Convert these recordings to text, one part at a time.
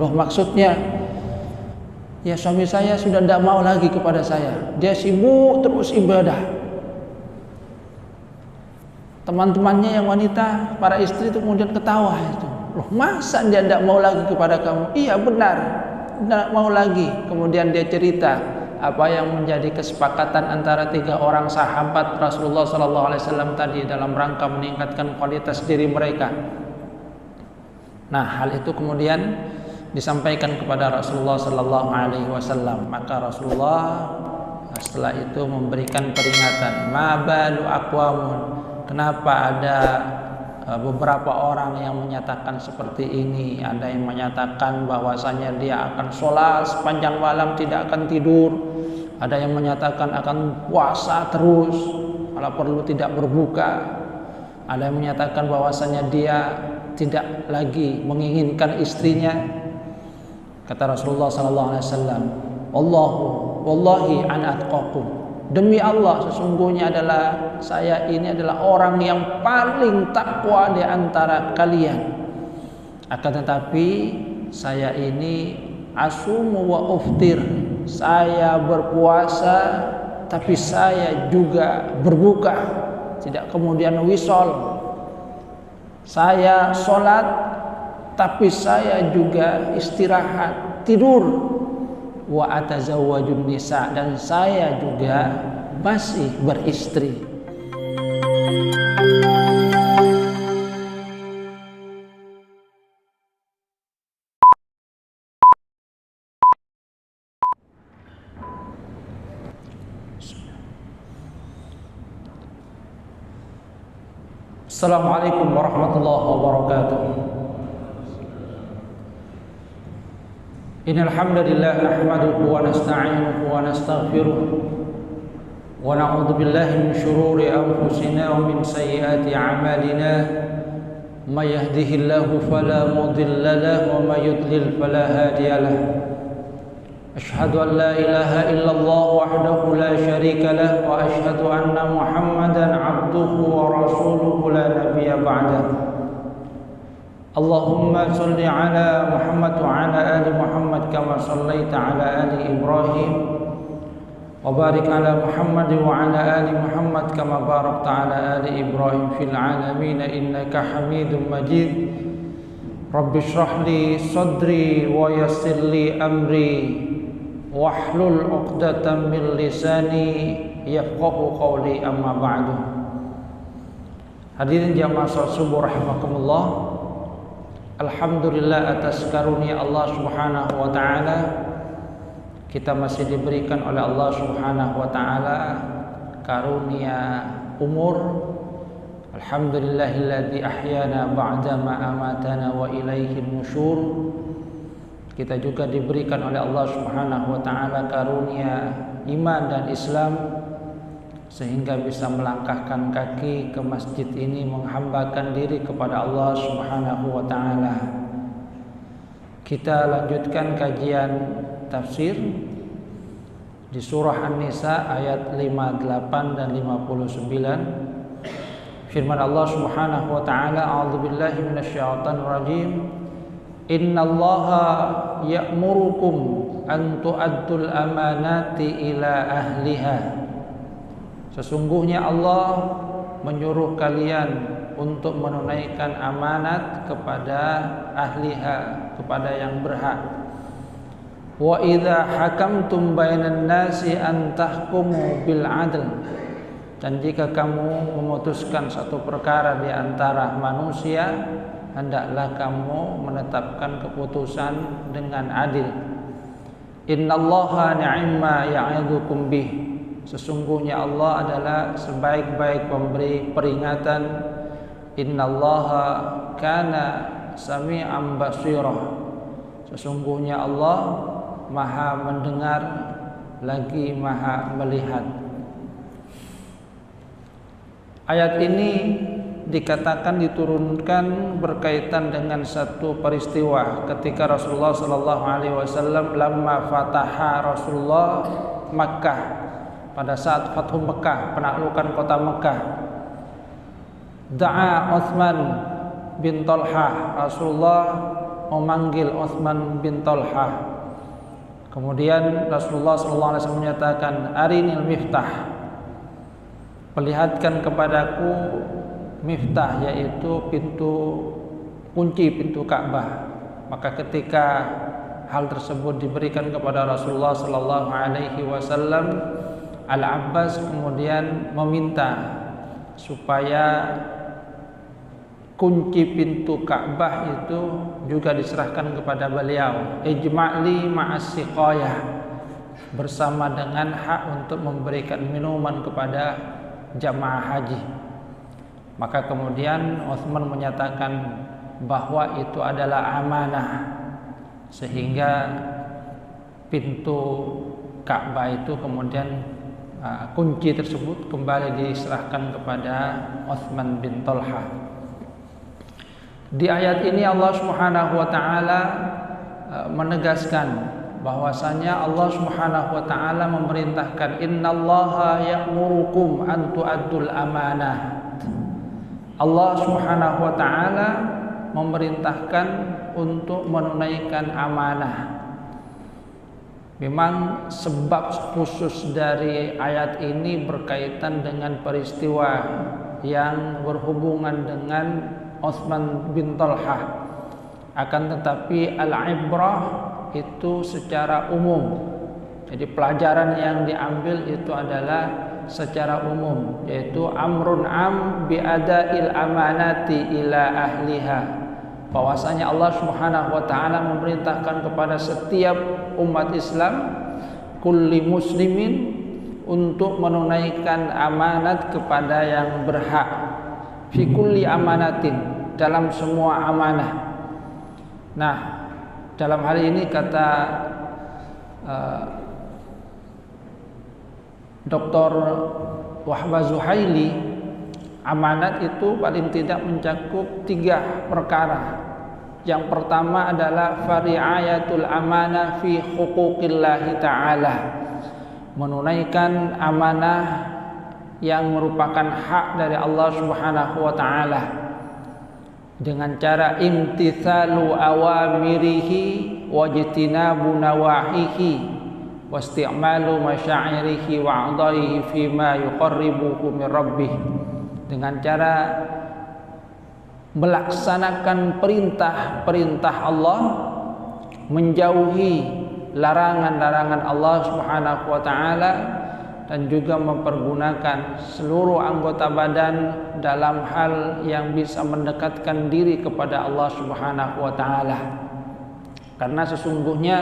Loh, maksudnya ya suami saya sudah tidak mau lagi kepada saya, dia sibuk terus ibadah. Teman-temannya yang wanita, para istri itu kemudian ketawa itu. Loh, masa dia tidak mau lagi kepada kamu? Iya benar, tidak mau lagi. Kemudian dia cerita apa yang menjadi kesepakatan antara 3 orang sahabat Rasulullah SAW tadi dalam rangka meningkatkan kualitas diri mereka. Nah, hal itu kemudian disampaikan kepada Rasulullah SAW. Maka Rasulullah setelah itu memberikan peringatan, ma balu aqwamun, kenapa ada beberapa orang yang menyatakan seperti ini. Ada yang menyatakan bahwasanya dia akan sholat sepanjang malam, tidak akan tidur. Ada yang menyatakan akan puasa terus, kalau perlu tidak berbuka. Ada yang menyatakan bahwasanya dia tidak lagi menginginkan istrinya. Kata Rasulullah SAW, wallahi an atqakum, demi Allah sesungguhnya adalah saya ini adalah orang yang paling takwa di antara kalian. Akan tetapi saya ini asumu wa uftir, saya berpuasa tapi saya juga berbuka, tidak kemudian wisol. Saya sholat tapi saya juga istirahat, tidur. Wa atazawwajun nisa, dan saya juga masih beristri. Assalamualaikum warahmatullahi wabarakatuh. Innal hamdalillah nahmaduhu wa nasta'inuhu wa nastaghfiruh wa na'udzu billahi min shururi anfusina wa min sayyiati a'malina. May yahdihillahu fala mudilla lahu wa may yudlil fala hadiya lahu. Ashhadu an la ilaha illallah wahdahu la syarika lahu wa ashhadu anna Muhammadan 'abduhu wa rasuluhu la nabiyya ba'dahu. Allahumma salli ala Muhammad wa ala ali Muhammad kama sallaita ala ali Ibrahim wa barik ala Muhammad wa ala ali Muhammad kama barakta ala ali Ibrahim fil alamin innaka Hamidum Majid. Rabbi shrah li sadri wa yassir li amri wahlul 'uqdatam min lisani yafqahu qawli, amma ba'du. Hadirin jamaah salat subuh rahimakumullah. Alhamdulillah atas karunia Allah Subhanahu wa taala, kita masih diberikan oleh Allah Subhanahu wa taala karunia umur. Alhamdulillahilladzi ahyana ba'dama amatana wa ilaihin nusyur. Kita juga diberikan oleh Allah Subhanahu wa taala karunia iman dan Islam, sehingga bisa melangkahkan kaki ke masjid ini menghambakan diri kepada Allah Subhanahu wa taala. Kita lanjutkan kajian tafsir di surah An-Nisa ayat 58 dan 59. Firman Allah Subhanahu wa taala, a'udzubillahi minasyaitonir rajim. Innallaha ya'murukum an tu'addul amanati ila ahliha. Sesungguhnya Allah menyuruh kalian untuk menunaikan amanat kepada ahliha, kepada yang berhak. Wa idza hakamtum bainan nasi an tahkumu bil adl. Dan jika kamu memutuskan satu perkara di antara manusia, hendaklah kamu menetapkan keputusan dengan adil. Innallaha ni'ma ya'idzukum bih. Sesungguhnya Allah adalah sebaik-baik pemberi peringatan. Innallaha kana sami'an basirah. Sesungguhnya Allah Maha mendengar lagi Maha melihat. Ayat ini dikatakan diturunkan berkaitan dengan satu peristiwa ketika Rasulullah sallallahu alaihi wasallam lamma fataha Rasulullah Makkah, pada saat Fathu Mekah, penaklukan kota Mekah. Da'a Utsman bin Talhah, Rasulullah memanggil Utsman bin Talha. Kemudian Rasulullah SAW menyatakan, arinil miftah, perlihatkan kepadaku miftah, yaitu kunci pintu Ka'bah. Maka ketika hal tersebut diberikan kepada Rasulullah SAW, Al-Abbas kemudian meminta supaya kunci pintu Ka'bah itu juga diserahkan kepada beliau. Ijma'li ma'as siqayah, bersama dengan hak untuk memberikan minuman kepada jamaah haji. Maka kemudian Utsman menyatakan bahwa itu adalah amanah, sehingga pintu Ka'bah itu kemudian kunci tersebut kembali diserahkan kepada Utsman bin Talha. Di ayat ini Allah Subhanahu wa taala menegaskan bahwasanya Allah Subhanahu wa taala memerintahkan, innallaha ya'murukum an tu'addul amanah. Allah Subhanahu wa taala memerintahkan untuk menunaikan amanah. Memang sebab khusus dari ayat ini berkaitan dengan peristiwa yang berhubungan dengan Utsman bin Talha. Akan tetapi al-ibrah itu secara umum. Jadi pelajaran yang diambil itu adalah secara umum, yaitu amrun am bi ada'il amanati ila ahliha. Bahwasanya Allah Subhanahu wa taala memerintahkan kepada setiap umat Islam, kulli muslimin, untuk menunaikan amanat kepada yang berhak. Fi kulli amanatin, dalam semua amanah. Nah, dalam hal ini kata Dr. Wahbah Zuhaili, amanat itu paling tidak mencakup 3 perkara. Yang pertama adalah fari'ayatul amanah fi huquqillahi ta'ala, menunaikan amanah yang merupakan hak dari Allah Subhanahu wa taala dengan cara imtithalu awamirihi wajtinabu nawahihi wasti'malu masyairihi wa'daihi fima yuqarribuhu min rabbih, dengan cara melaksanakan perintah-perintah Allah, menjauhi larangan-larangan Allah Subhanahu wa taala, dan juga mempergunakan seluruh anggota badan dalam hal yang bisa mendekatkan diri kepada Allah Subhanahu wa taala. Karena sesungguhnya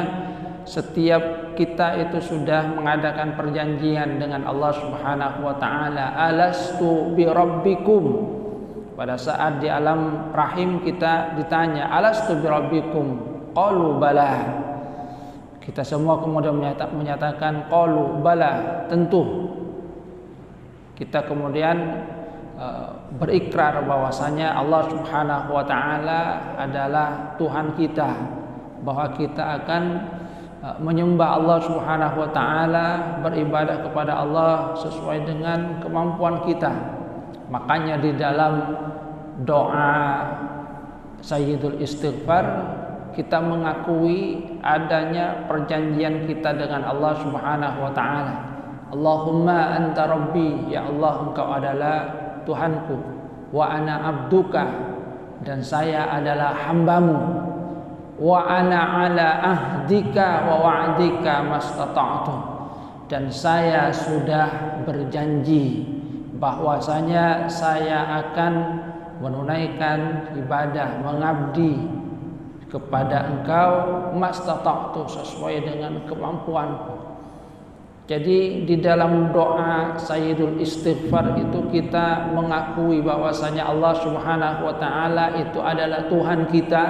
setiap kita itu sudah mengadakan perjanjian dengan Allah Subhanahu wa taala. Alastu bi rabbikum. Pada saat di alam rahim kita ditanya, alastu bi rabbikum? Qalu bala. Kita semua kemudian menyatakan qalu bala, tentu. Kita kemudian berikrar bahwasanya Allah Subhanahu wa taala adalah Tuhan kita, bahwa kita akan menyembah Allah Subhanahu wa taala, beribadah kepada Allah sesuai dengan kemampuan kita. Makanya di dalam doa Sayyidul Istighfar kita mengakui adanya perjanjian kita dengan Allah Subhanahu wa taala. Allahumma anta rabbi, ya Allah engkau adalah Tuhanku, wa ana abduka, dan saya adalah hambamu, wa ana ala ahdika wa wa'dika mastata'tu, dan saya sudah berjanji bahwasanya saya akan menunaikan ibadah, mengabdi kepada engkau mastata'tu, sesuai dengan kemampuanku. Jadi di dalam doa Sayyidul Istighfar itu kita mengakui bahwasanya Allah Subhanahu wa taala itu adalah Tuhan kita,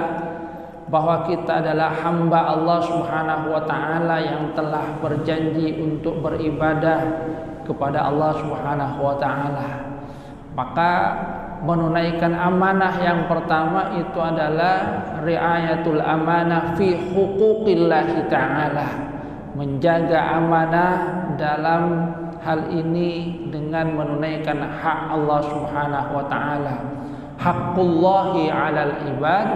bahwa kita adalah hamba Allah Subhanahu wa taala yang telah berjanji untuk beribadah kepada Allah Subhanahu wa taala. Maka menunaikan amanah yang pertama itu adalah riayatul amanah fi huquqillahi ta'ala, menjaga amanah dalam hal ini dengan menunaikan hak Allah Subhanahu wa taala. Haqqullahi 'alal ibad,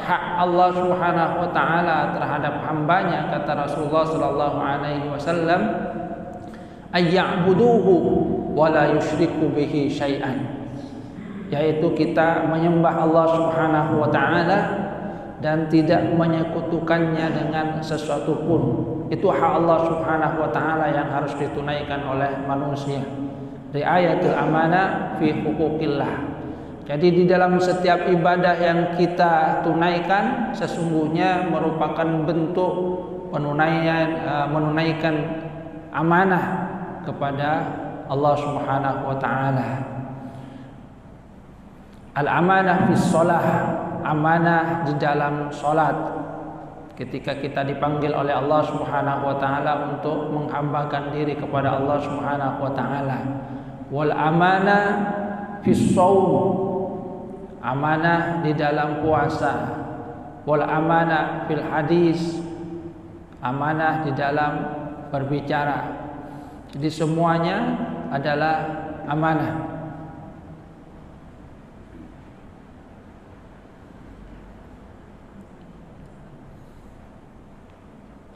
hak Allah Subhanahu wa taala terhadap hambanya, kata Rasulullah sallallahu alaihi wasallam, ayya'buduhu wa la yusyriku bihi syai'an, yaitu kita menyembah Allah Subhanahu wa taala dan tidak menyekutukannya dengan sesuatu pun. Itu hak Allah Subhanahu wa taala yang harus ditunaikan oleh manusia. Riayatul amanah fi huquqillah. Jadi di dalam setiap ibadah yang kita tunaikan sesungguhnya merupakan bentuk menunaikan amanah kepada Allah Subhanahu wa taala. Al-amanah fi shalah, amanah di dalam salat. Ketika kita dipanggil oleh Allah Subhanahu wa taala untuk menghambakan diri kepada Allah Subhanahu wa taala. Wal amanah fi shaum, amanah di dalam puasa. Wal amanah fil hadis, amanah di dalam berbicara. Jadi semuanya adalah amanah.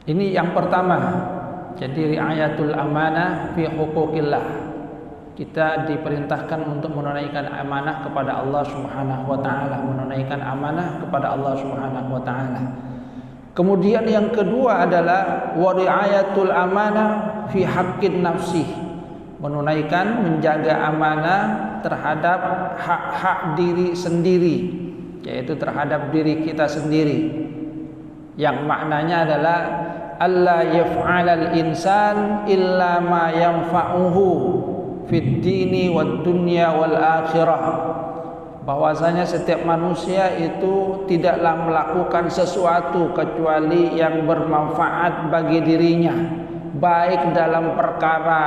Ini yang pertama. Jadi riayatul amanah fi huquqillah. Kita diperintahkan untuk menunaikan amanah kepada Allah Subhanahu wa taala, menunaikan amanah kepada Allah Subhanahu wa taala. Kemudian yang kedua adalah wa riayatul amanah fi haqqin nafsi, menunaikan, menjaga amanah terhadap hak-hak diri sendiri, yaitu terhadap diri kita sendiri. Yang maknanya adalah alla yaf'alal insan illa ma yanfa'uhu fid dini wad dunya wal akhirah, bahwasanya setiap manusia itu tidaklah melakukan sesuatu kecuali yang bermanfaat bagi dirinya, baik dalam perkara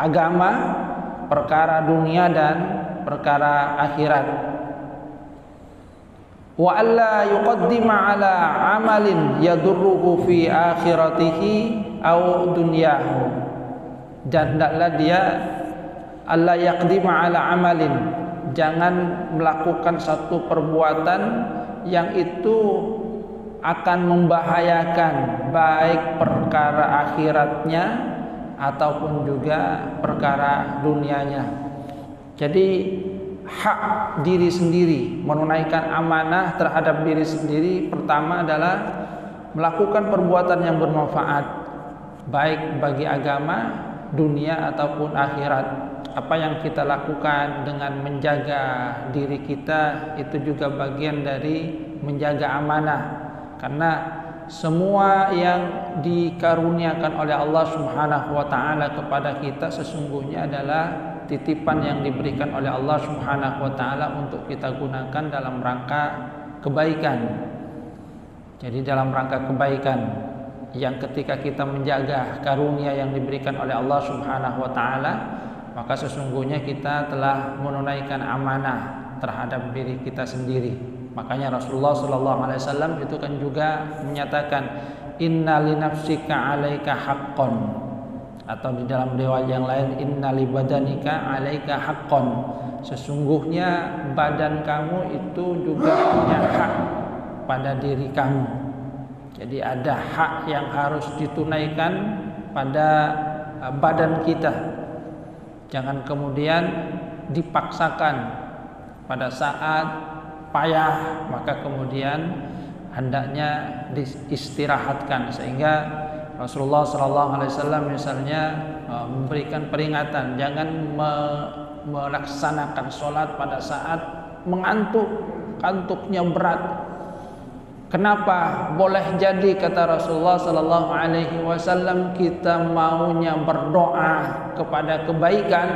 agama, perkara dunia dan perkara akhirat. Wa alla yuqaddima ala amalin yadurruhu fi akhiratihi aw dunyahu, dan hendaklah dia alla yaqdima ala amalin, jangan melakukan satu perbuatan yang itu akan membahayakan baik perkara akhiratnya ataupun juga perkara dunianya. Jadi hak diri sendiri, menunaikan amanah terhadap diri sendiri, pertama adalah melakukan perbuatan yang bermanfaat baik bagi agama, dunia ataupun akhirat. Apa yang kita lakukan dengan menjaga diri kita itu juga bagian dari menjaga amanah, karena semua yang dikaruniakan oleh Allah Subhanahu wa taala kepada kita sesungguhnya adalah titipan yang diberikan oleh Allah Subhanahu wa taala untuk kita gunakan dalam rangka kebaikan. Jadi dalam rangka kebaikan yang ketika kita menjaga karunia yang diberikan oleh Allah Subhanahu wa taala, maka sesungguhnya kita telah menunaikan amanah terhadap diri kita sendiri. Makanya Rasulullah sallallahu alaihi wasallam itu kan juga menyatakan inna li nafsika 'alaika haqqan, atau di dalam riwayat yang lain inna li badanika 'alaika haqqan, sesungguhnya badan kamu itu juga punya hak pada diri kamu. Jadi ada hak yang harus ditunaikan pada badan kita. Jangan kemudian dipaksakan pada saat payah, maka kemudian hendaknya diistirahatkan, sehingga Rasulullah SAW misalnya memberikan peringatan jangan melaksanakan sholat pada saat mengantuk, kantuknya berat. Kenapa? Boleh jadi kata Rasulullah SAW kita maunya berdoa kepada kebaikan,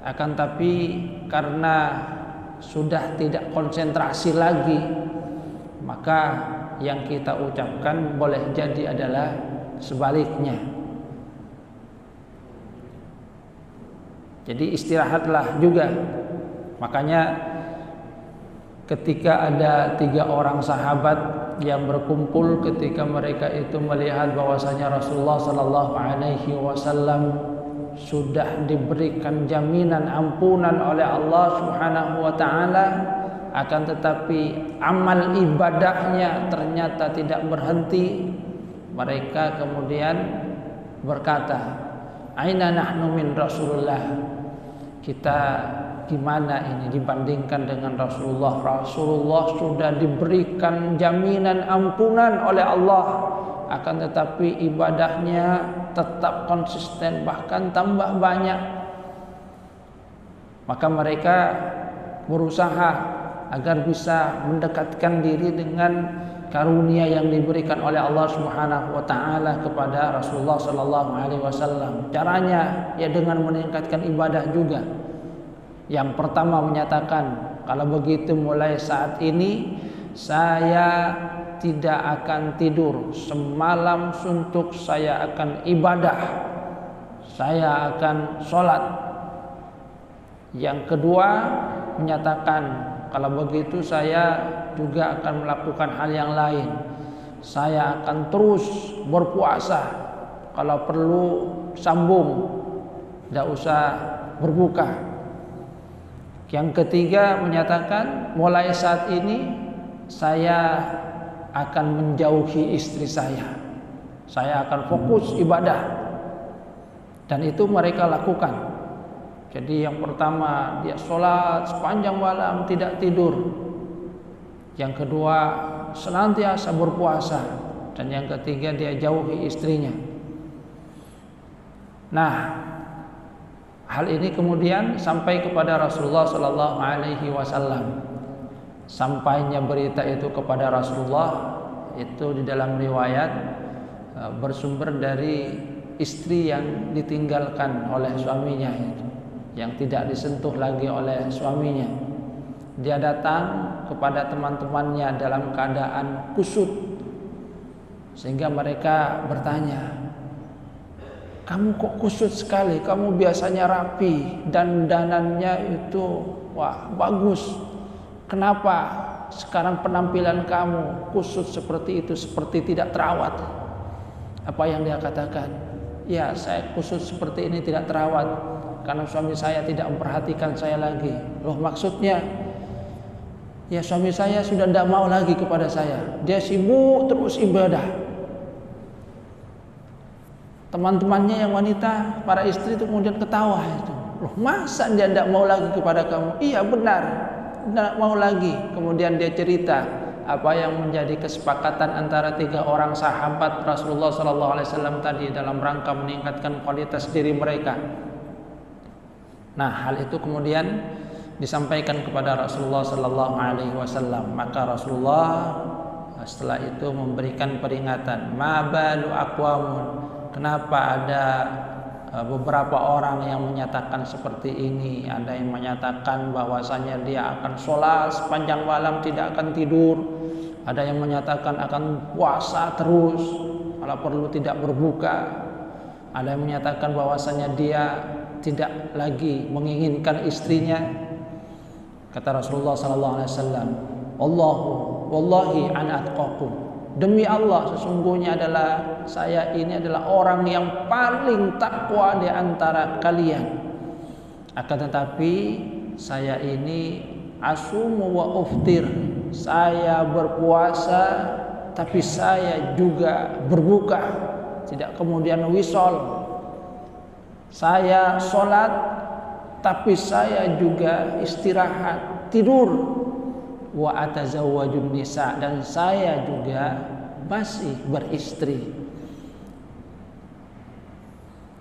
akan tapi karena sudah tidak konsentrasi lagi, maka yang kita ucapkan boleh jadi adalah sebaliknya. Jadi istirahatlah juga. Makanya ketika ada 3 orang sahabat yang berkumpul, ketika mereka itu melihat bahwasanya Rasulullah sallallahu alaihi wasallam sudah diberikan jaminan ampunan oleh Allah Subhanahu wa taala, akan tetapi amal ibadahnya ternyata tidak berhenti. Mereka kemudian berkata, aina nahnu min Rasulullah, kita gimana ini dibandingkan dengan Rasulullah. Rasulullah sudah diberikan jaminan ampunan oleh Allah, akan tetapi ibadahnya tetap konsisten, bahkan tambah banyak. Maka mereka berusaha agar bisa mendekatkan diri dengan karunia yang diberikan oleh Allah Subhanahu wa taala kepada Rasulullah sallallahu alaihi wasallam. Caranya ya dengan meningkatkan ibadah juga. Yang pertama menyatakan, kalau begitu mulai saat ini saya tidak akan tidur, semalam suntuk saya akan ibadah, saya akan sholat. Yang kedua menyatakan, kalau begitu saya juga akan melakukan hal yang lain. Saya akan terus berpuasa, kalau perlu sambung, tidak usah berbuka. Yang ketiga menyatakan, mulai saat ini saya akan menjauhi istri saya akan fokus ibadah. Dan itu mereka lakukan. Jadi yang pertama dia sholat sepanjang malam tidak tidur. Yang kedua senantiasa berpuasa. Dan yang ketiga dia jauhi istrinya. Nah, hal ini kemudian sampai kepada Rasulullah sallallahu alaihi wasallam. Sampainya berita itu kepada Rasulullah itu di dalam riwayat bersumber dari istri yang ditinggalkan oleh suaminya itu, yang tidak disentuh lagi oleh suaminya. Dia datang kepada teman-temannya dalam keadaan kusut, sehingga mereka bertanya, kamu kok kusut sekali? Kamu biasanya rapi dan dandanannya itu wah bagus. Kenapa sekarang penampilan kamu kusut seperti itu, seperti tidak terawat? Apa yang dia katakan? Ya, saya kusut seperti ini tidak terawat karena suami saya tidak memperhatikan saya lagi. Loh, maksudnya? Ya, suami saya sudah tidak mau lagi kepada saya. Dia sibuk terus ibadah. Teman-temannya yang wanita, para istri itu kemudian ketawa itu. Loh, masa dia tidak mau lagi kepada kamu? Iya benar, tidak mau lagi. Kemudian dia cerita apa yang menjadi kesepakatan antara 3 orang sahabat Rasulullah SAW tadi dalam rangka meningkatkan kualitas diri mereka. Nah, hal itu kemudian disampaikan kepada Rasulullah sallallahu alaihi wasallam. Maka Rasulullah setelah itu memberikan peringatan, ma balu aqwamun, kenapa ada beberapa orang yang menyatakan seperti ini. Ada yang menyatakan bahwasanya dia akan sholat sepanjang malam tidak akan tidur. Ada yang menyatakan akan puasa terus, kalau perlu tidak berbuka. Ada yang menyatakan bahwasanya dia tidak lagi menginginkan istrinya. Kata Rasulullah SAW, wallahi ana atqakum, demi Allah sesungguhnya adalah saya ini adalah orang yang paling takwa di antara kalian. Akan tetapi saya ini asumu wa uftir, saya berpuasa tapi saya juga berbuka, tidak kemudian wisol. Saya sholat tapi saya juga istirahat, tidur. Wa atazawwajun nisa, dan saya juga masih beristri.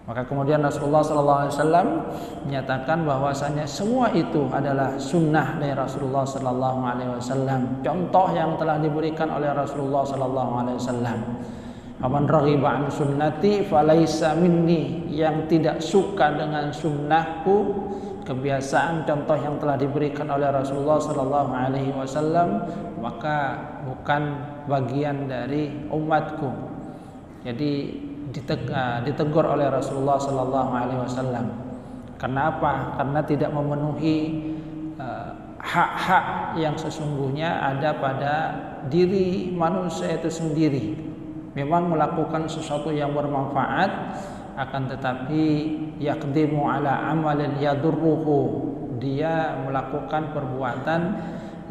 Maka kemudian Rasulullah SAW menyatakan bahwasanya semua itu adalah sunnah dari Rasulullah SAW. Contoh yang telah diberikan oleh Rasulullah SAW. Faman raghiba an sunnati falaisa minni, yang tidak suka dengan sunnahku, kebiasaan contoh yang telah diberikan oleh Rasulullah SAW, maka bukan bagian dari umatku. Jadi ditegur oleh Rasulullah SAW. Kenapa? Karena tidak memenuhi hak-hak yang sesungguhnya ada pada diri manusia itu sendiri. Memang melakukan sesuatu yang bermanfaat, akan tetapi yaqdimu ala amalin yadurruhu, dia melakukan perbuatan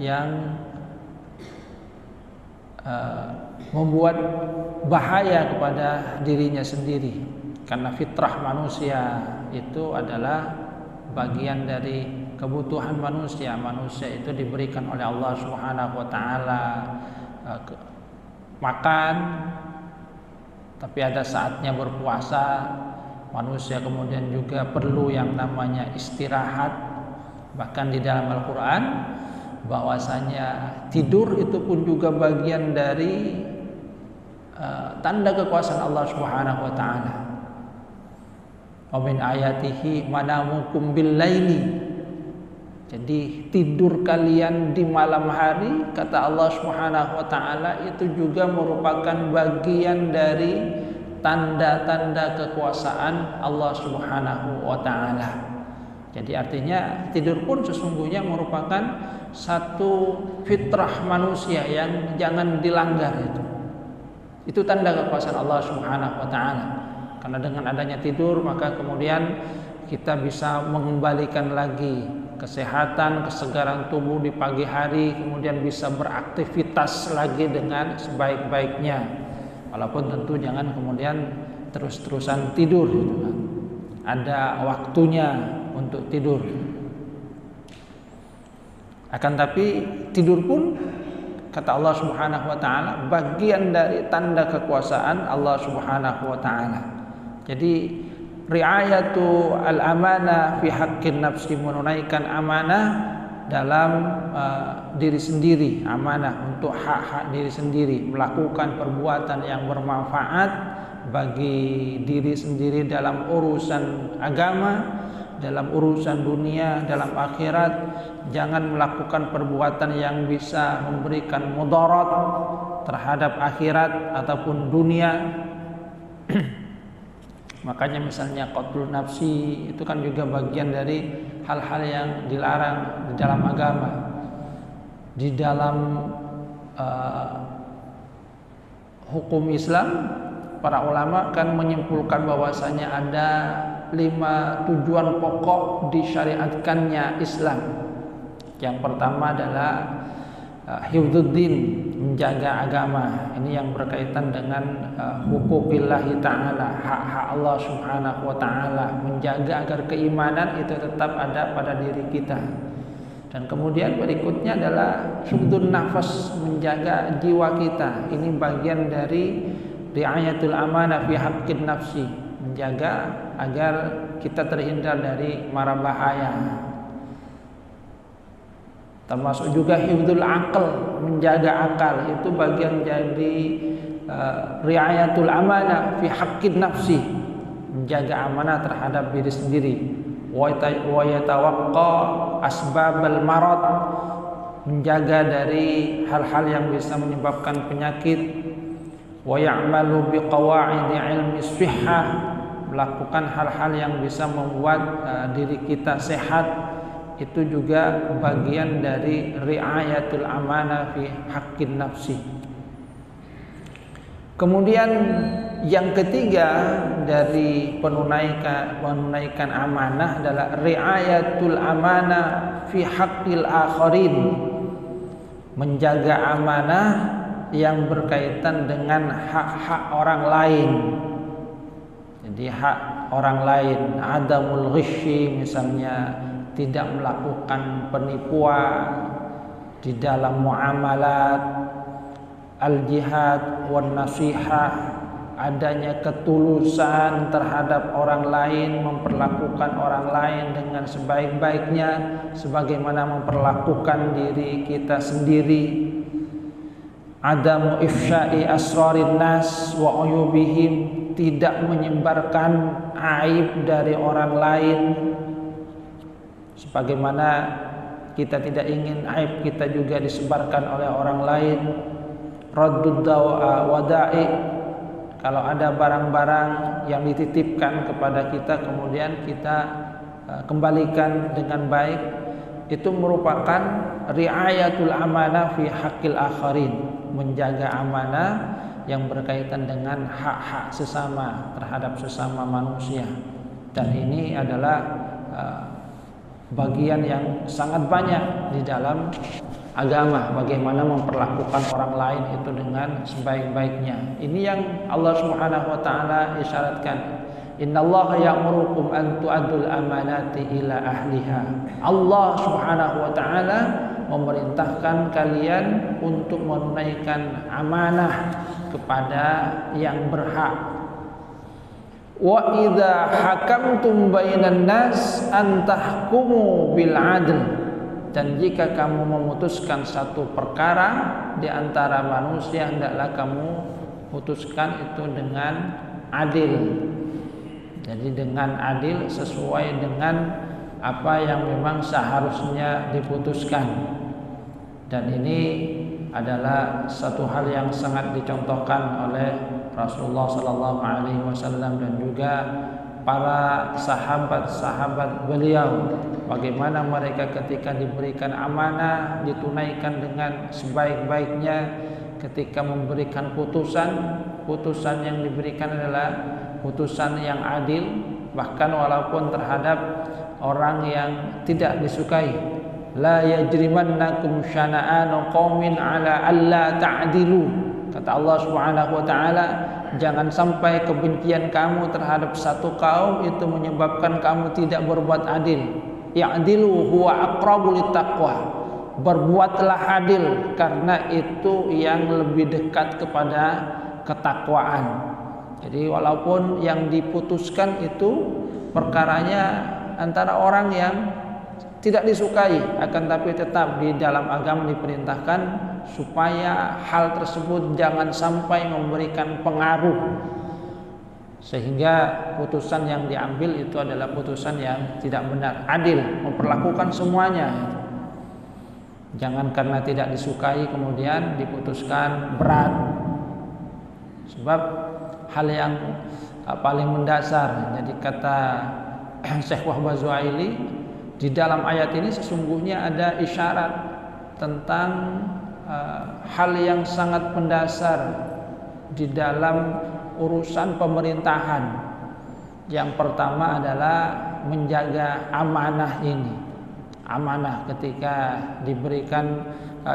yang membuat bahaya kepada dirinya sendiri, karena fitrah manusia itu adalah bagian dari kebutuhan manusia. Manusia itu diberikan oleh Allah Subhanahu wa taala makan, tapi ada saatnya berpuasa. Manusia kemudian juga perlu yang namanya istirahat. Bahkan di dalam Al-Qur'an bahwasanya tidur itu pun juga bagian dari tanda kekuasaan Allah Subhanahu wa taala. Wa min ayatihi manamukum bil laili. Jadi tidur kalian di malam hari, kata Allah Subhanahu wa taala, itu juga merupakan bagian dari tanda-tanda kekuasaan Allah Subhanahu wa taala. Jadi artinya tidur pun sesungguhnya merupakan satu fitrah manusia yang jangan dilanggar itu. Itu tanda kekuasaan Allah Subhanahu wa taala. Karena dengan adanya tidur maka kemudian kita bisa mengembalikan lagi kesehatan, kesegaran tubuh di pagi hari, kemudian bisa beraktivitas lagi dengan sebaik-baiknya. Walaupun tentu jangan kemudian terus-terusan tidur gitu kan. Ada waktunya untuk tidur. Akan tapi tidur pun kata Allah Subhanahu wa taala bagian dari tanda kekuasaan Allah Subhanahu wa taala. Jadi riayatu al-amanah fi haqqin nafsi, menunaikan amanah dalam diri sendiri, amanah untuk hak-hak diri sendiri, melakukan perbuatan yang bermanfaat bagi diri sendiri dalam urusan agama, dalam urusan dunia, dalam akhirat. Jangan melakukan perbuatan yang bisa memberikan mudarat terhadap akhirat ataupun dunia. Makanya misalnya qatlun nafsi itu kan juga bagian dari hal-hal yang dilarang di dalam agama. Di dalam hukum Islam, para ulama kan menyimpulkan bahwasanya ada 5 tujuan pokok disyariatkannya Islam. Yang pertama adalah hifdzuddin, menjaga agama. Ini yang berkaitan dengan huquqillahi ta'ala, hak-hak Allah Subhanahu wa ta'ala, menjaga agar keimanan itu tetap ada pada diri kita. Dan kemudian berikutnya adalah hifdzun nafas, menjaga jiwa kita. Ini bagian dari riayatul amanah fi haqqin nafsi, menjaga agar kita terhindar dari mara bahaya. Termasuk juga hifdzul aql, menjaga akal, itu bagian dari riayatul amanah fi haqqin nafsi, menjaga amanah terhadap diri sendiri. Wa yatawaqqa asbabal marad, menjaga dari hal-hal yang bisa menyebabkan penyakit. Wa ya'malu biqawa'idi ilmi shihhah, melakukan hal-hal yang bisa membuat diri kita sehat. Itu juga bagian dari riayatul amanah fi haqqin nafsi. Kemudian yang ketiga dari menunaikan amanah adalah riayatul amanah fi haqqil akharin, menjaga amanah yang berkaitan dengan hak-hak orang lain. Jadi hak orang lain, adamul ghishi misalnya, tidak melakukan penipuan di dalam muamalat, al-jihad wan nasihah, adanya ketulusan terhadap orang lain, memperlakukan orang lain dengan sebaik-baiknya sebagaimana memperlakukan diri kita sendiri. Adamu ifsya'i asrarin nas wa uyubihim, tidak menyebarkan aib dari orang lain sebagaimana kita tidak ingin aib kita juga disebarkan oleh orang lain. Raddud wada'i, kalau ada barang-barang yang dititipkan kepada kita kemudian kita kembalikan dengan baik, itu merupakan riayatul amanah fi haqqil akharin, menjaga amanah yang berkaitan dengan hak-hak sesama terhadap sesama manusia. Dan ini adalah bagian yang sangat banyak di dalam agama, bagaimana memperlakukan orang lain itu dengan sebaik-baiknya. Ini yang Allah Subhanahu wa taala isyaratkan. Innallaha ya'murukum an tu'addul amanati ila ahliha. Allah Subhanahu wa taala memerintahkan kalian untuk menunaikan amanah kepada yang berhak. Wa idza hakamtum bainan nas an tahkumu bil adl. Dan jika kamu memutuskan satu perkara di antara manusia, hendaklah kamu putuskan itu dengan adil. Jadi dengan adil sesuai dengan apa yang memang seharusnya diputuskan. Dan ini adalah satu hal yang sangat dicontohkan oleh Rasulullah sallallahu alaihi wasallam dan juga para sahabat-sahabat beliau, bagaimana mereka ketika diberikan amanah ditunaikan dengan sebaik-baiknya. Ketika memberikan putusan yang diberikan adalah putusan yang adil, bahkan walaupun terhadap orang yang tidak disukai. La yajrimannakum syana'anu qaumin ala alla ta'dilu. Kata Allah Subhanahu wa taala, jangan sampai kebencian kamu terhadap satu kaum itu menyebabkan kamu tidak berbuat adil. Ya'dilu huwa aqrabu littaqwa. Berbuatlah adil karena itu yang lebih dekat kepada ketakwaan. Jadi walaupun yang diputuskan itu perkaranya antara orang yang tidak disukai, akan tapi tetap di dalam agama diperintahkan supaya hal tersebut jangan sampai memberikan pengaruh, sehingga putusan yang diambil itu adalah putusan yang tidak benar. Adil, memperlakukan semuanya. Jangan karena tidak disukai kemudian diputuskan berat. Sebab hal yang paling mendasar, jadi kata Syekh Wahbah Zuhaili, di dalam ayat ini sesungguhnya ada isyarat tentang hal yang sangat mendasar di dalam urusan pemerintahan. Yang pertama adalah menjaga amanah ini. Amanah ketika diberikan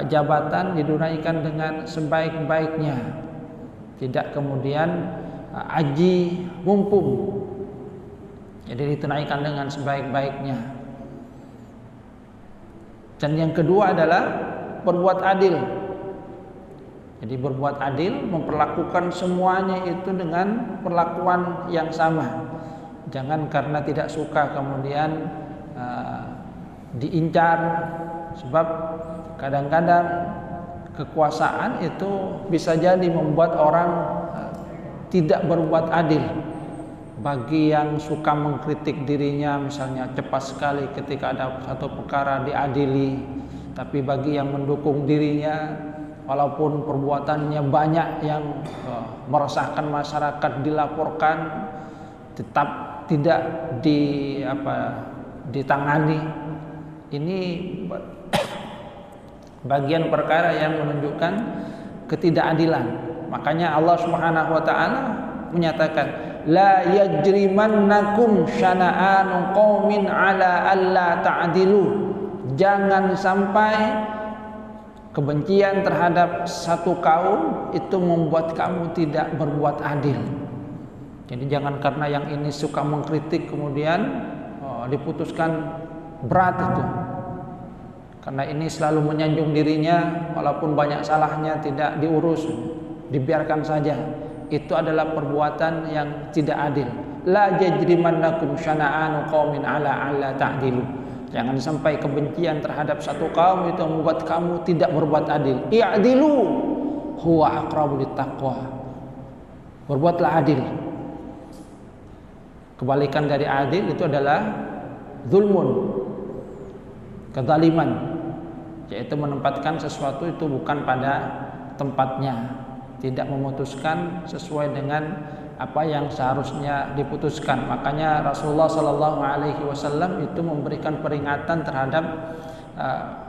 jabatan didunaikan dengan sebaik-baiknya, tidak kemudian aji mumpung, jadi ditunaikan dengan sebaik-baiknya. Dan yang kedua adalah berbuat adil. Jadi berbuat adil, memperlakukan semuanya itu dengan perlakuan yang sama. Jangan karena tidak suka kemudian diincar, sebab kadang-kadang kekuasaan itu bisa jadi membuat orang tidak berbuat adil. Bagi yang suka mengkritik dirinya, misalnya cepat sekali ketika ada satu perkara diadili, tapi bagi yang mendukung dirinya, walaupun perbuatannya banyak yang meresahkan masyarakat dilaporkan, tetap tidak ditangani. Ini bagian perkara yang menunjukkan ketidakadilan. Makanya Allah Subhanahu wa taala menyatakan, la yajrimannakum syana'anu qaumin ala alla ta'dilu. Jangan sampai kebencian terhadap satu kaum itu membuat kamu tidak berbuat adil. Jadi jangan karena yang ini suka mengkritik kemudian diputuskan berat itu. Karena ini selalu menyanjung dirinya, walaupun banyak salahnya tidak diurus, dibiarkan saja. Itu adalah perbuatan yang tidak adil. La yajrimannakum syana'anu qaumin ala alla ta'dilu. Jangan sampai kebencian terhadap satu kaum itu membuat kamu tidak berbuat adil. I'dilu huwa aqrabu littaqwa. Berbuatlah adil. Kebalikan dari adil itu adalah zulmun, kezaliman, yaitu menempatkan sesuatu itu bukan pada tempatnya, tidak memutuskan sesuai dengan apa yang seharusnya diputuskan. Makanya Rasulullah Sallallahu Alaihi Wasallam itu memberikan peringatan terhadap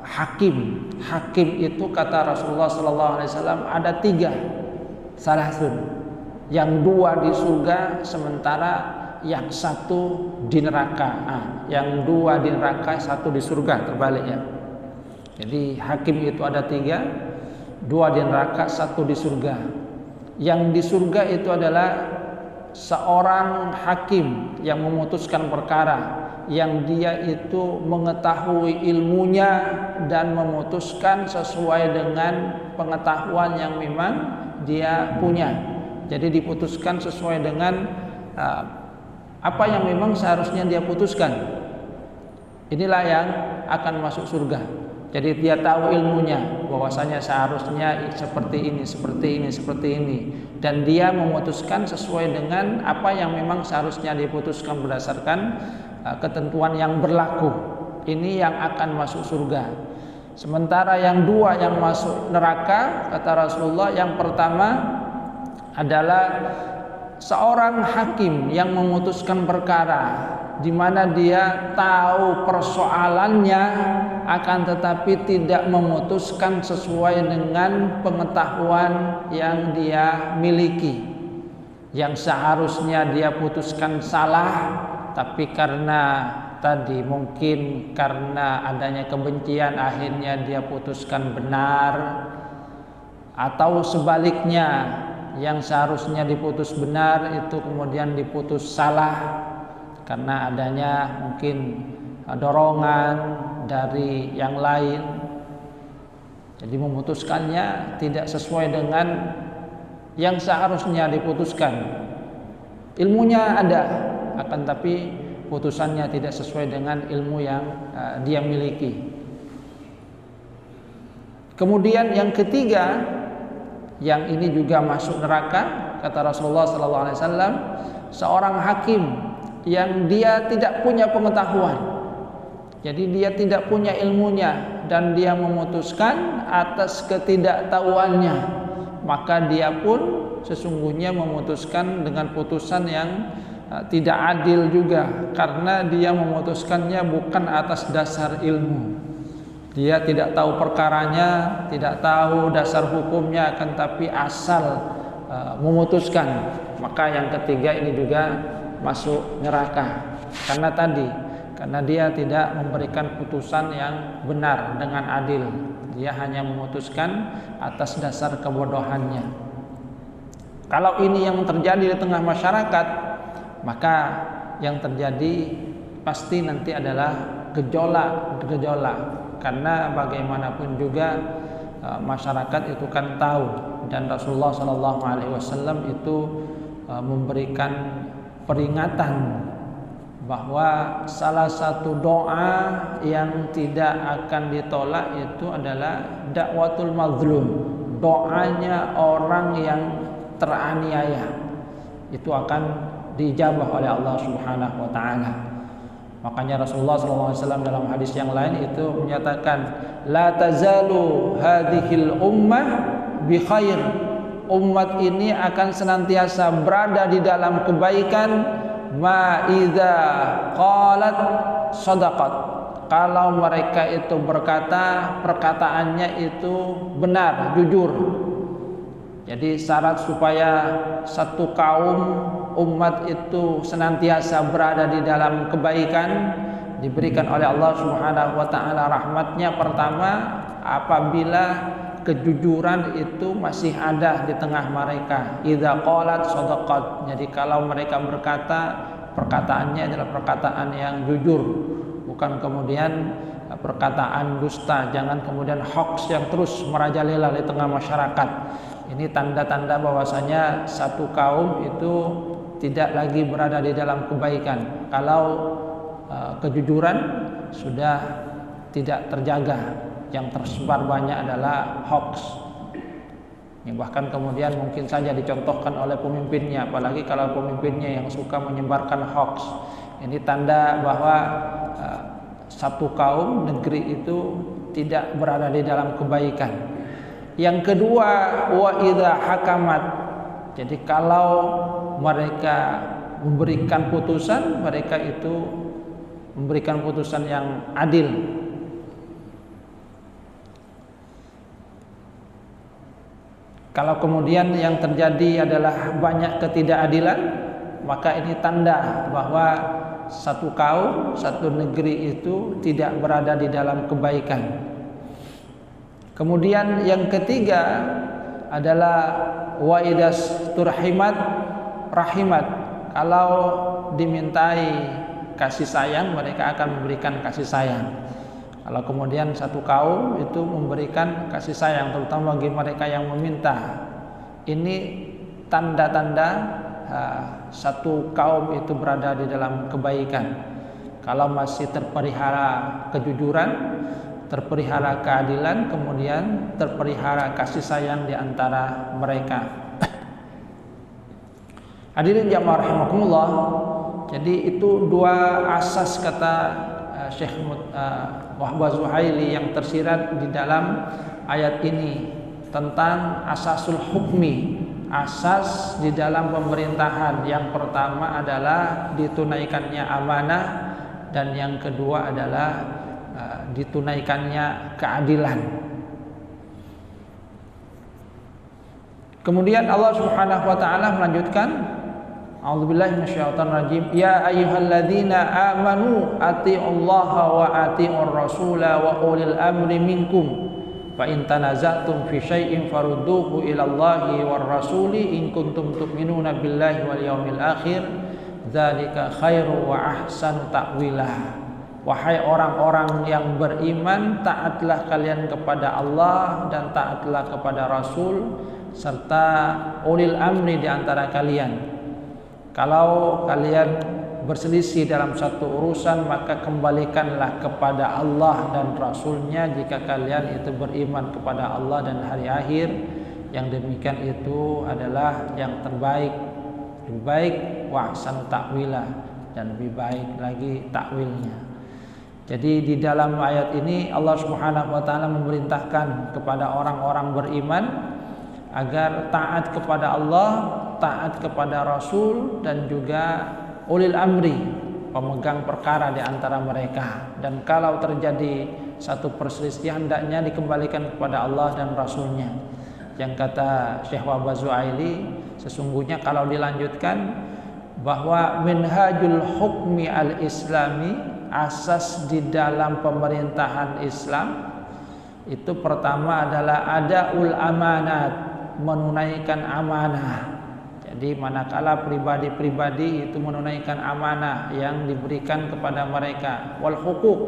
hakim. Hakim itu kata Rasulullah Sallallahu Alaihi Wasallam ada 3 salasun, yang 2 di surga sementara yang 1 di neraka. Yang 2 di neraka, 1 di surga, terbalik ya. Jadi hakim itu ada 3, 2 di neraka, 1 di surga. Yang di surga itu adalah seorang hakim yang memutuskan perkara, yang dia itu mengetahui ilmunya dan memutuskan sesuai dengan pengetahuan yang memang dia punya. Jadi diputuskan sesuai dengan apa yang memang seharusnya dia putuskan. Inilah yang akan masuk surga. Jadi dia tahu ilmunya, bahwasanya seharusnya seperti ini, seperti ini, seperti ini, dan dia memutuskan sesuai dengan apa yang memang seharusnya diputuskan berdasarkan ketentuan yang berlaku. Ini yang akan masuk surga. Sementara yang 2 yang masuk neraka, kata Rasulullah, yang pertama adalah seorang hakim yang memutuskan perkara di mana dia tahu persoalannya, akan tetapi tidak memutuskan sesuai dengan pengetahuan yang dia miliki. Yang seharusnya dia putuskan salah, tapi karena tadi mungkin karena adanya kebencian akhirnya dia putuskan benar, atau sebaliknya yang seharusnya diputus benar itu kemudian diputus salah karena adanya mungkin dorongan dari yang lain. Jadi memutuskannya tidak sesuai dengan yang seharusnya diputuskan. Ilmunya ada, akan tapi putusannya tidak sesuai dengan ilmu yang dia miliki. Kemudian yang ketiga, yang ini juga masuk neraka, kata Rasulullah SAW, seorang hakim yang dia tidak punya pengetahuan. Jadi dia tidak punya ilmunya dan dia memutuskan atas ketidaktahuannya, maka dia pun sesungguhnya memutuskan dengan putusan yang tidak adil juga, karena dia memutuskannya bukan atas dasar ilmu. Dia tidak tahu perkaranya, tidak tahu dasar hukumnya, akan tapi asal memutuskan. Maka yang ketiga ini juga masuk neraka. Karena dia tidak memberikan putusan yang benar dengan adil. Dia hanya memutuskan atas dasar kebodohannya. Kalau ini yang terjadi di tengah masyarakat, maka yang terjadi pasti nanti adalah gejolak. Karena bagaimanapun juga masyarakat itu kan tahu, dan Rasulullah SAW itu memberikan peringatan bahwa salah satu doa yang tidak akan ditolak itu adalah dakwatul mazlum, doanya orang yang teraniaya, itu akan diijabah oleh Allah Subhanahu wa taala. Makanya Rasulullah SAW dalam hadis yang lain itu menyatakan, la tazalu hadhil ummah bi khair, umat ini akan senantiasa berada di dalam kebaikan, ma idza qalat shadaqat, kalau mereka itu berkata, perkataannya itu benar, jujur. Jadi syarat supaya satu kaum umat itu senantiasa berada di dalam kebaikan, diberikan oleh Allah Subhanahu wa taala rahmatnya, pertama apabila kejujuran itu masih ada di tengah mereka. Idza qalat shadaqat, jadi kalau mereka berkata, perkataannya adalah perkataan yang jujur, bukan kemudian perkataan dusta. Jangan kemudian hoax yang terus merajalela di tengah masyarakat. Ini tanda-tanda bahwasanya satu kaum itu tidak lagi berada di dalam kebaikan kalau kejujuran sudah tidak terjaga. Yang tersebar banyak adalah hoax. Yang bahkan kemudian mungkin saja dicontohkan oleh pemimpinnya, apalagi kalau pemimpinnya yang suka menyebarkan hoax. Ini tanda bahwa satu kaum, negeri itu tidak berada di dalam kebaikan. Yang kedua, wa idza hakamat, jadi kalau mereka memberikan putusan, mereka itu memberikan putusan yang adil. Kalau kemudian yang terjadi adalah banyak ketidakadilan, maka ini tanda bahwa satu kaum, satu negeri itu tidak berada di dalam kebaikan. Kemudian yang ketiga adalah wa idas turhimat rahimat. Kalau dimintai kasih sayang, mereka akan memberikan kasih sayang. Kalau kemudian satu kaum itu memberikan kasih sayang, terutama bagi mereka yang meminta. Ini tanda-tanda satu kaum itu berada di dalam kebaikan. Kalau masih terpelihara kejujuran, terpelihara keadilan, kemudian terpelihara kasih sayang di antara mereka. Hadirin jamaah rahimakumullah. Jadi itu dua asas kata Syekh Wahbah Zuhaili yang tersirat di dalam ayat ini tentang asasul hukmi, asas di dalam pemerintahan. Yang pertama adalah ditunaikannya amanah, dan yang kedua adalah ditunaikannya keadilan. Kemudian Allah Subhanahu wa taala melanjutkan, a'udzubillahi minasyaitonir rajim, ya ayyuhalladzina amanu atiiullaha wa atiiur rasula wa ulil amri minkum fa in tanaza'tum fi syai'in farudduhu ilallahi war rasuli in kuntum tu'minuna billahi wal yaumil akhir dzalika khairu wa ahsanu ta'wila. Wahai orang-orang yang beriman, taatlah kalian kepada Allah dan taatlah kepada Rasul serta ulil amri di antara kalian. Kalau kalian berselisih dalam satu urusan, maka kembalikanlah kepada Allah dan Rasulnya jika kalian itu beriman kepada Allah dan hari akhir. Yang demikian itu adalah yang terbaik, lebih baik wa ahsanu ta'wila, dan lebih baik lagi takwilnya. Jadi di dalam ayat ini Allah Subhanahu wa taala memerintahkan kepada orang-orang beriman agar taat kepada Allah, taat kepada Rasul, dan juga ulil amri, pemegang perkara di antara mereka. Dan kalau terjadi satu perselisihan, hendaknya dikembalikan kepada Allah dan Rasulnya. Yang kata Syekh Wahbah Zuhaili, sesungguhnya kalau dilanjutkan bahwa minhajul hukmi al-islami, asas di dalam pemerintahan Islam itu pertama adalah adaul amanat, menunaikan amanah. Jadi manakala pribadi-pribadi itu menunaikan amanah yang diberikan kepada mereka, wal huquq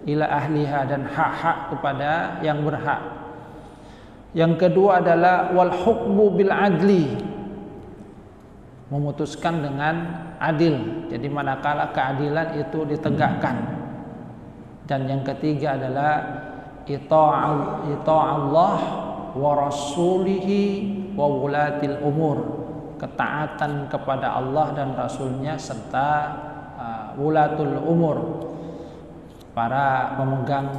ila ahliha, dan hak-hak kepada yang berhak. Yang kedua adalah wal hukmu bil adli, memutuskan dengan adil. Jadi manakala keadilan itu ditegakkan. Dan yang ketiga adalah ita'allah wa rasulihi wa wulatil umur, ketaatan kepada Allah dan Rasulnya serta wulatul umur, para pemegang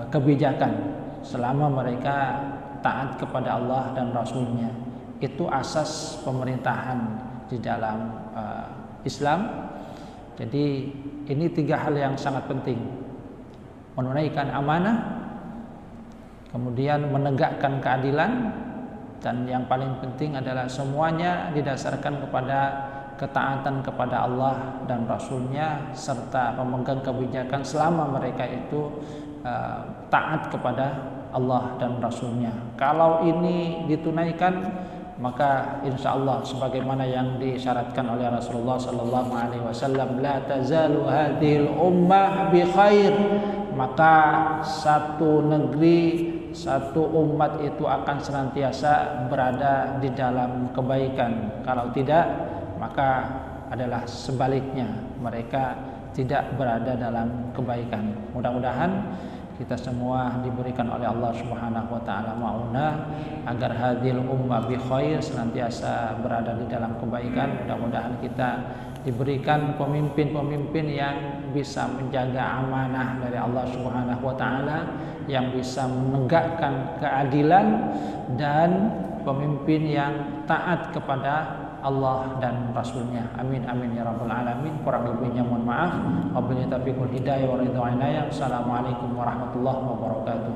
kebijakan, selama mereka taat kepada Allah dan Rasulnya. Itu asas pemerintahan di dalam Islam. Jadi ini tiga hal yang sangat penting: menunaikan amanah, kemudian menegakkan keadilan, dan yang paling penting adalah semuanya didasarkan kepada ketaatan kepada Allah dan Rasulnya serta pemegang kebijakan selama mereka itu taat kepada Allah dan Rasulnya. Kalau ini ditunaikan, maka insya Allah sebagaimana yang disyaratkan oleh Rasulullah Sallallahu Alaihi Wasallam, la tazalu hadhil ummah bi khair, maka satu negeri, satu umat itu akan senantiasa berada di dalam kebaikan. Kalau tidak, maka adalah sebaliknya, mereka tidak berada dalam kebaikan. Mudah-mudahan kita semua diberikan oleh Allah Subhanahu wa taala maunah agar hadhil ummah bi khair, senantiasa berada di dalam kebaikan. Mudah-mudahan kita diberikan pemimpin-pemimpin yang bisa menjaga amanah dari Allah Subhanahu wa taala, yang bisa menegakkan keadilan, dan pemimpin yang taat kepada Allah dan Rasulnya. Amin amin ya rabbal alamin. Kurang lebihnya mohon maaf. Wabillahi taufiq wal hidayah wa ridha. Assalamualaikum warahmatullahi wabarakatuh.